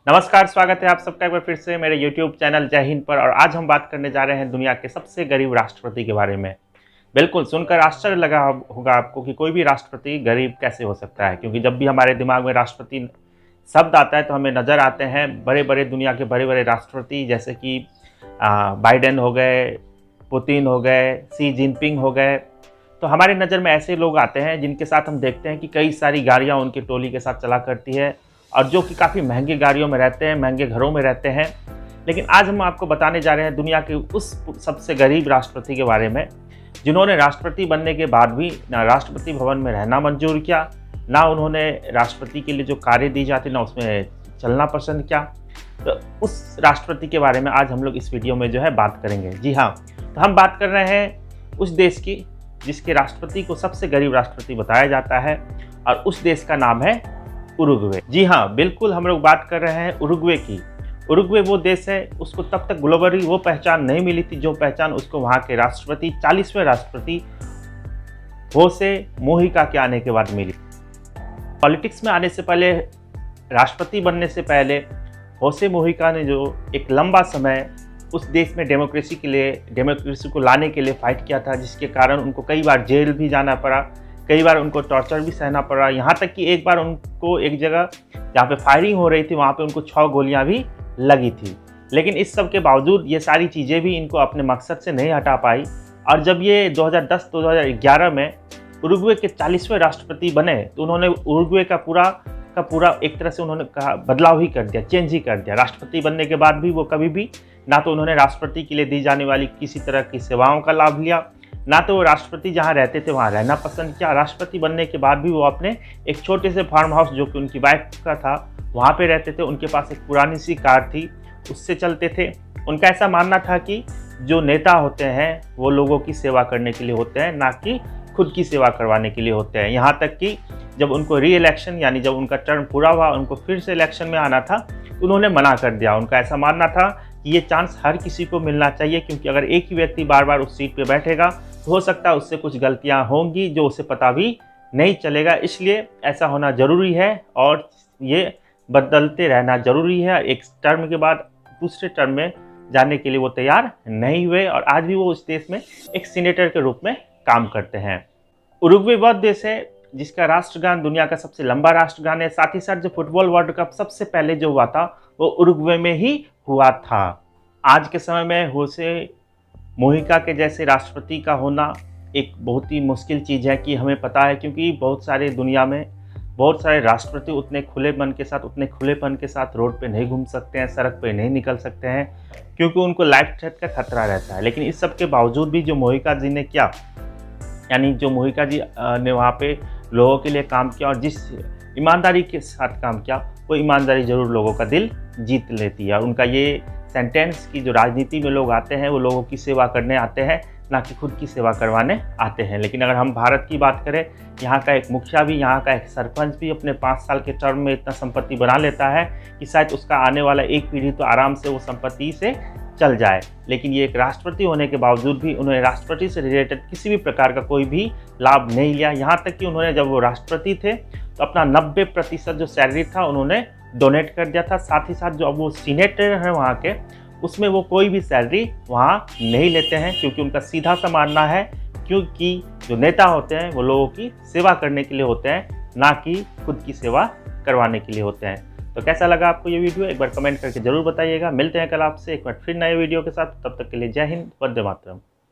नमस्कार, स्वागत है आप सबका एक बार फिर से मेरे YouTube चैनल जय हिंद पर। और आज हम बात करने जा रहे हैं दुनिया के सबसे गरीब राष्ट्रपति के बारे में। बिल्कुल सुनकर आश्चर्य लगा होगा आपको कि कोई भी राष्ट्रपति गरीब कैसे हो सकता है, क्योंकि जब भी हमारे दिमाग में राष्ट्रपति शब्द आता है तो हमें नज़र आते हैं बड़े बड़े दुनिया के बड़े बड़े राष्ट्रपति, जैसे कि बाइडेन हो गए, पुतिन हो गए, शी जिनपिंग हो गए। तो हमारी नज़र में ऐसे लोग आते हैं जिनके साथ हम देखते हैं कि कई सारी गाड़ियाँ उनकी टोली के साथ चला करती है और जो कि काफ़ी महंगी गाड़ियों में रहते हैं, महंगे घरों में रहते हैं। लेकिन आज हम आपको बताने जा रहे हैं दुनिया के उस सबसे गरीब राष्ट्रपति के बारे में, जिन्होंने राष्ट्रपति बनने के बाद भी ना राष्ट्रपति भवन में रहना मंजूर किया, ना उन्होंने राष्ट्रपति के लिए जो कार्य दी जाती ना उसमें चलना पसंद किया। तो उस राष्ट्रपति के बारे में आज हम लोग इस वीडियो में जो है बात करेंगे। जी हाँ, तो हम बात कर रहे हैं उस देश की जिसके राष्ट्रपति को सबसे गरीब राष्ट्रपति बताया जाता है, और उस देश का नाम है उरुग्वे। जी हाँ, बिल्कुल हम लोग बात कर रहे हैं उरुग्वे की। उरुग्वे वो देश है, उसको तब तक ग्लोबली वो पहचान नहीं मिली थी जो पहचान उसको वहाँ के राष्ट्रपति 40वें राष्ट्रपति होसे मोहिका के आने के बाद मिली। पॉलिटिक्स में आने से पहले, राष्ट्रपति बनने से पहले होसे मोहिका ने जो एक लंबा समय उस देश में डेमोक्रेसी को लाने के लिए फाइट किया था, जिसके कारण उनको कई बार जेल भी जाना पड़ा, कई बार उनको टॉर्चर भी सहना पड़ा। यहाँ तक कि एक बार उनको एक जगह जहाँ पे फायरिंग हो रही थी वहाँ पे उनको 6 गोलियाँ भी लगी थी। लेकिन इस सब के बावजूद ये सारी चीज़ें भी इनको अपने मकसद से नहीं हटा पाई। और जब ये 2010-2011 में उरुग्वे के 40वें राष्ट्रपति बने तो उन्होंने उरुग्वे का पूरा एक तरह से उन्होंने कहा बदलाव ही कर दिया, चेंज ही कर दिया। राष्ट्रपति बनने के बाद भी वो कभी भी ना तो उन्होंने राष्ट्रपति के लिए दी जाने वाली किसी तरह की सेवाओं का लाभ लिया, ना तो वो राष्ट्रपति जहाँ रहते थे वहाँ रहना पसंद किया। राष्ट्रपति बनने के बाद भी वो अपने एक छोटे से फार्म हाउस जो कि उनकी वाइफ का था वहाँ पे रहते थे। उनके पास एक पुरानी सी कार थी, उससे चलते थे। उनका ऐसा मानना था कि जो नेता होते हैं वो लोगों की सेवा करने के लिए होते हैं, ना कि खुद की सेवा करवाने के लिए होते हैं। यहाँ तक कि जब उनको री इलेक्शन यानी जब उनका टर्म पूरा हुआ, उनको फिर से इलेक्शन में आना था तो उन्होंने मना कर दिया। उनका ऐसा मानना था कि ये चांस हर किसी को मिलना चाहिए, क्योंकि अगर एक ही व्यक्ति बार बार उस सीट पे बैठेगा तो हो सकता है उससे कुछ गलतियां होंगी जो उसे पता भी नहीं चलेगा। इसलिए ऐसा होना ज़रूरी है और ये बदलते रहना ज़रूरी है। एक टर्म के बाद दूसरे टर्म में जाने के लिए वो तैयार नहीं हुए, और आज भी वो उस देश में एक सीनेटर के रूप में काम करते हैं। उरुग्वे वह देश है जिसका राष्ट्रगान दुनिया का सबसे लंबा राष्ट्रगान है। साथ ही साथ जो फुटबॉल वर्ल्ड कप सबसे पहले जो हुआ था वो उरुग्वे में ही हुआ था। आज के समय में होसे मोहिका के जैसे राष्ट्रपति का होना एक बहुत ही मुश्किल चीज़ है कि हमें पता है, क्योंकि बहुत सारे दुनिया में बहुत सारे राष्ट्रपति उतने खुलेपन के साथ रोड पे नहीं घूम सकते हैं, सड़क पे नहीं निकल सकते हैं, क्योंकि उनको लाइफ थ्रेट का खतरा रहता है। लेकिन इस सब के बावजूद भी जो मोहिका जी ने किया, यानी जो मोहिका जी ने वहाँ पे लोगों के लिए काम किया और जिस ईमानदारी के साथ काम किया, वो ईमानदारी ज़रूर लोगों का दिल जीत लेती है। और उनका ये सेंटेंस कि जो राजनीति में लोग आते हैं वो लोगों की सेवा करने आते हैं, ना कि खुद की सेवा करवाने आते हैं। लेकिन अगर हम भारत की बात करें, यहाँ का एक मुखिया भी, यहाँ का एक सरपंच भी अपने 5 साल के टर्म में इतना संपत्ति बना लेता है कि शायद उसका आने वाला एक पीढ़ी तो आराम से वो संपत्ति से चल जाए। लेकिन ये एक राष्ट्रपति होने के बावजूद भी उन्होंने राष्ट्रपति से रिलेटेड किसी भी प्रकार का कोई भी लाभ नहीं लिया। यहाँ तक कि उन्होंने जब वो राष्ट्रपति थे तो अपना 90% जो सैलरी था उन्होंने डोनेट कर दिया था। साथ ही साथ जो अब वो सीनेटर हैं वहाँ के, उसमें वो कोई भी सैलरी वहाँ नहीं लेते हैं, क्योंकि उनका सीधा सा मानना है क्योंकि जो नेता होते हैं वो लोगों की सेवा करने के लिए होते हैं, ना कि खुद की सेवा करवाने के लिए होते हैं। तो कैसा लगा आपको ये वीडियो, एक बार कमेंट करके ज़रूर बताइएगा। मिलते हैं कल आपसे एक बार फिर नए वीडियो के साथ। तब तक के लिए जय हिंद, वंदे मातरम।